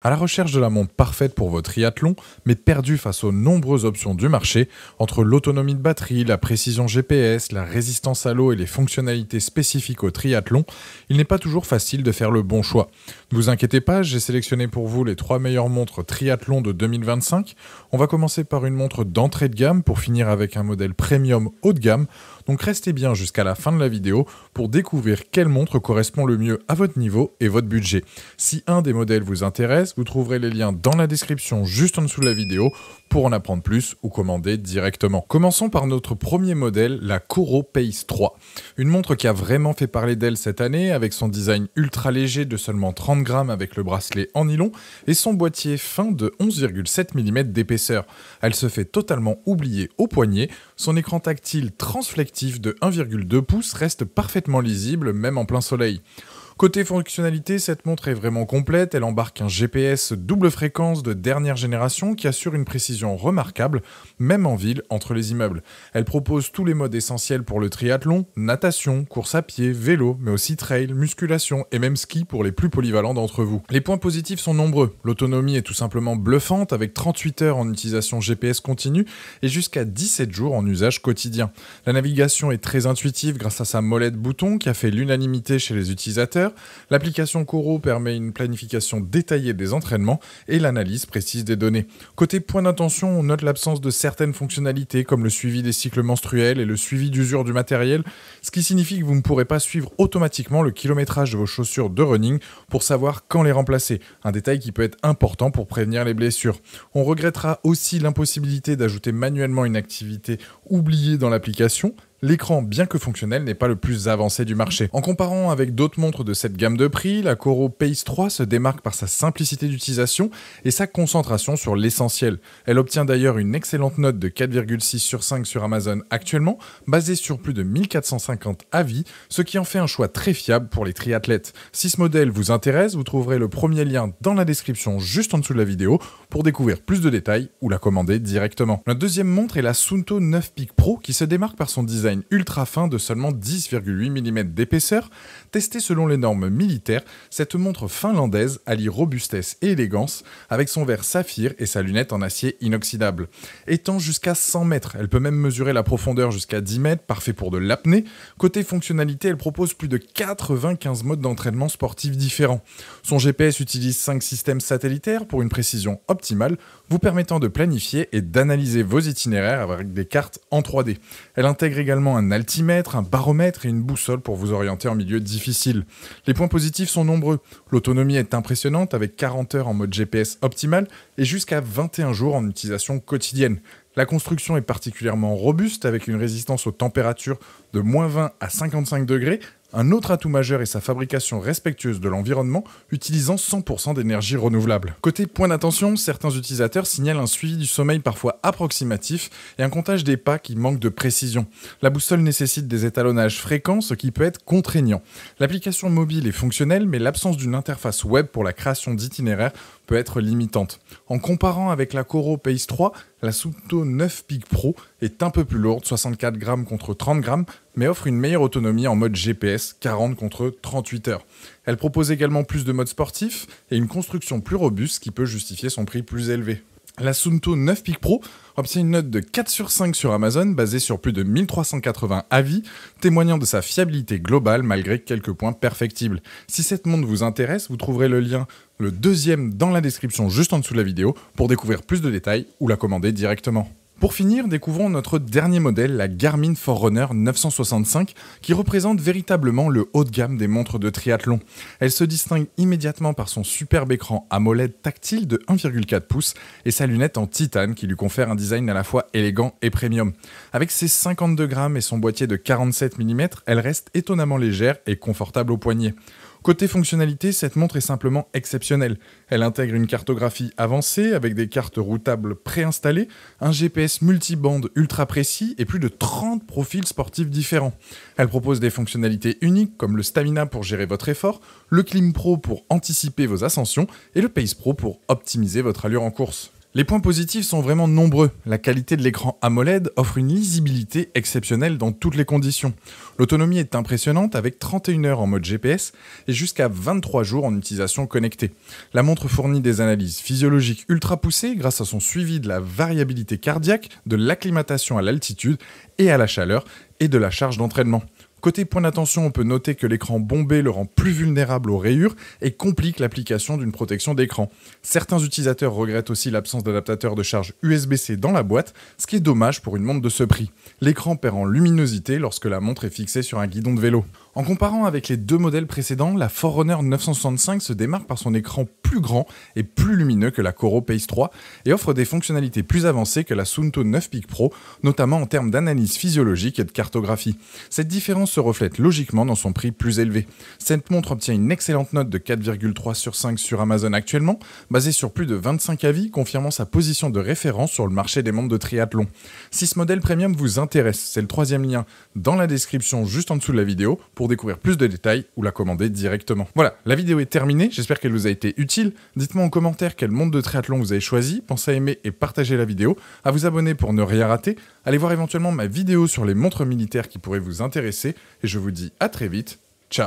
À la recherche de la montre parfaite pour votre triathlon, mais perdu face aux nombreuses options du marché, entre l'autonomie de batterie, la précision GPS, la résistance à l'eau et les fonctionnalités spécifiques au triathlon, il n'est pas toujours facile de faire le bon choix. Ne vous inquiétez pas, j'ai sélectionné pour vous les 3 meilleures montres triathlon de 2025. On va commencer par une montre d'entrée de gamme pour finir avec un modèle premium haut de gamme. Donc restez bien jusqu'à la fin de la vidéo pour découvrir quelle montre correspond le mieux à votre niveau et votre budget. Si un des modèles vous intéresse, vous trouverez les liens dans la description juste en dessous de la vidéo pour en apprendre plus ou commander directement. Commençons par notre premier modèle, la Coro Pace 3. Une montre qui a vraiment fait parler d'elle cette année avec son design ultra léger de seulement 30 grammes avec le bracelet en nylon et son boîtier fin de 11,7 mm d'épaisseur. Elle se fait totalement oublier au poignet, son écran tactile transflectif de 1,2 pouces reste parfaitement lisible même en plein soleil. Côté fonctionnalité, cette montre est vraiment complète, elle embarque un GPS double fréquence de dernière génération qui assure une précision remarquable, même en ville, entre les immeubles. Elle propose tous les modes essentiels pour le triathlon, natation, course à pied, vélo, mais aussi trail, musculation et même ski pour les plus polyvalents d'entre vous. Les points positifs sont nombreux. L'autonomie est tout simplement bluffante avec 38 heures en utilisation GPS continue et jusqu'à 17 jours en usage quotidien. La navigation est très intuitive grâce à sa molette bouton qui a fait l'unanimité chez les utilisateurs. L'application Coro permet une planification détaillée des entraînements et l'analyse précise des données. Côté point d'attention, on note l'absence de certaines fonctionnalités comme le suivi des cycles menstruels et le suivi d'usure du matériel, ce qui signifie que vous ne pourrez pas suivre automatiquement le kilométrage de vos chaussures de running pour savoir quand les remplacer, un détail qui peut être important pour prévenir les blessures. On regrettera aussi l'impossibilité d'ajouter manuellement une activité oubliée dans l'application. L'écran, bien que fonctionnel, n'est pas le plus avancé du marché. En comparant avec d'autres montres de cette gamme de prix, la Coro Pace 3 se démarque par sa simplicité d'utilisation et sa concentration sur l'essentiel. Elle obtient d'ailleurs une excellente note de 4,6 sur 5 sur Amazon actuellement, basée sur plus de 1450 avis, ce qui en fait un choix très fiable pour les triathlètes. Si ce modèle vous intéresse, vous trouverez le premier lien dans la description juste en dessous de la vidéo pour découvrir plus de détails ou la commander directement. La deuxième montre est la Suunto 9 Peak Pro qui se démarque par son design ultra fin de seulement 10,8 mm d'épaisseur. Testée selon les normes militaires, cette montre finlandaise allie robustesse et élégance avec son verre saphir et sa lunette en acier inoxydable. Étant jusqu'à 100 mètres, elle peut même mesurer la profondeur jusqu'à 10 mètres, parfait pour de l'apnée. Côté fonctionnalité, elle propose plus de 95 modes d'entraînement sportifs différents. Son GPS utilise 5 systèmes satellitaires pour une précision optimale, vous permettant de planifier et d'analyser vos itinéraires avec des cartes en 3D. Elle intègre également un altimètre, un baromètre et une boussole pour vous orienter en milieu difficile. Les points positifs sont nombreux. L'autonomie est impressionnante avec 40 heures en mode GPS optimal et jusqu'à 21 jours en utilisation quotidienne. La construction est particulièrement robuste avec une résistance aux températures de -20 à 55 degrés. Un autre atout majeur est sa fabrication respectueuse de l'environnement, utilisant 100% d'énergie renouvelable. Côté point d'attention, certains utilisateurs signalent un suivi du sommeil parfois approximatif et un comptage des pas qui manque de précision. La boussole nécessite des étalonnages fréquents, ce qui peut être contraignant. L'application mobile est fonctionnelle, mais l'absence d'une interface web pour la création d'itinéraires peut être limitante. En comparant avec la Coro Pace 3, la Suunto 9 Peak Pro est un peu plus lourde, 64 grammes contre 30 grammes, mais offre une meilleure autonomie en mode GPS, 40 contre 38 heures. Elle propose également plus de modes sportifs et une construction plus robuste qui peut justifier son prix plus élevé. La Suunto 9 Peak Pro obtient une note de 4 sur 5 sur Amazon basée sur plus de 1380 avis, témoignant de sa fiabilité globale malgré quelques points perfectibles. Si cette montre vous intéresse, vous trouverez le lien, le deuxième, dans la description juste en dessous de la vidéo pour découvrir plus de détails ou la commander directement. Pour finir, découvrons notre dernier modèle, la Garmin Forerunner 965, qui représente véritablement le haut de gamme des montres de triathlon. Elle se distingue immédiatement par son superbe écran AMOLED tactile de 1,4 pouces et sa lunette en titane qui lui confère un design à la fois élégant et premium. Avec ses 52 grammes et son boîtier de 47 mm, elle reste étonnamment légère et confortable au poignet. Côté fonctionnalité, cette montre est simplement exceptionnelle. Elle intègre une cartographie avancée avec des cartes routables préinstallées, un GPS multibande ultra précis et plus de 30 profils sportifs différents. Elle propose des fonctionnalités uniques comme le Stamina pour gérer votre effort, le Clim Pro pour anticiper vos ascensions et le Pace Pro pour optimiser votre allure en course. Les points positifs sont vraiment nombreux. La qualité de l'écran AMOLED offre une lisibilité exceptionnelle dans toutes les conditions. L'autonomie est impressionnante avec 31 heures en mode GPS et jusqu'à 23 jours en utilisation connectée. La montre fournit des analyses physiologiques ultra poussées grâce à son suivi de la variabilité cardiaque, de l'acclimatation à l'altitude et à la chaleur et de la charge d'entraînement. Côté point d'attention, on peut noter que l'écran bombé le rend plus vulnérable aux rayures et complique l'application d'une protection d'écran. Certains utilisateurs regrettent aussi l'absence d'adaptateur de charge USB-C dans la boîte, ce qui est dommage pour une montre de ce prix. L'écran perd en luminosité lorsque la montre est fixée sur un guidon de vélo. En comparant avec les deux modèles précédents, la Forerunner 965 se démarque par son écran plus grand et plus lumineux que la Coro Pace 3 et offre des fonctionnalités plus avancées que la Suunto 9 Peak Pro, notamment en termes d'analyse physiologique et de cartographie. Cette différence se reflète logiquement dans son prix plus élevé. Cette montre obtient une excellente note de 4,3 sur 5 sur Amazon actuellement, basée sur plus de 25 avis, confirmant sa position de référence sur le marché des montres de triathlon. Si ce modèle premium vous intéresse, c'est le troisième lien dans la description juste en dessous de la vidéo pour découvrir plus de détails ou la commander directement. Voilà, la vidéo est terminée, j'espère qu'elle vous a été utile. Dites-moi en commentaire quelle montre de triathlon vous avez choisi, pensez à aimer et partager la vidéo, à vous abonner pour ne rien rater, allez voir éventuellement ma vidéo sur les montres militaires qui pourraient vous intéresser, et je vous dis à très vite, ciao.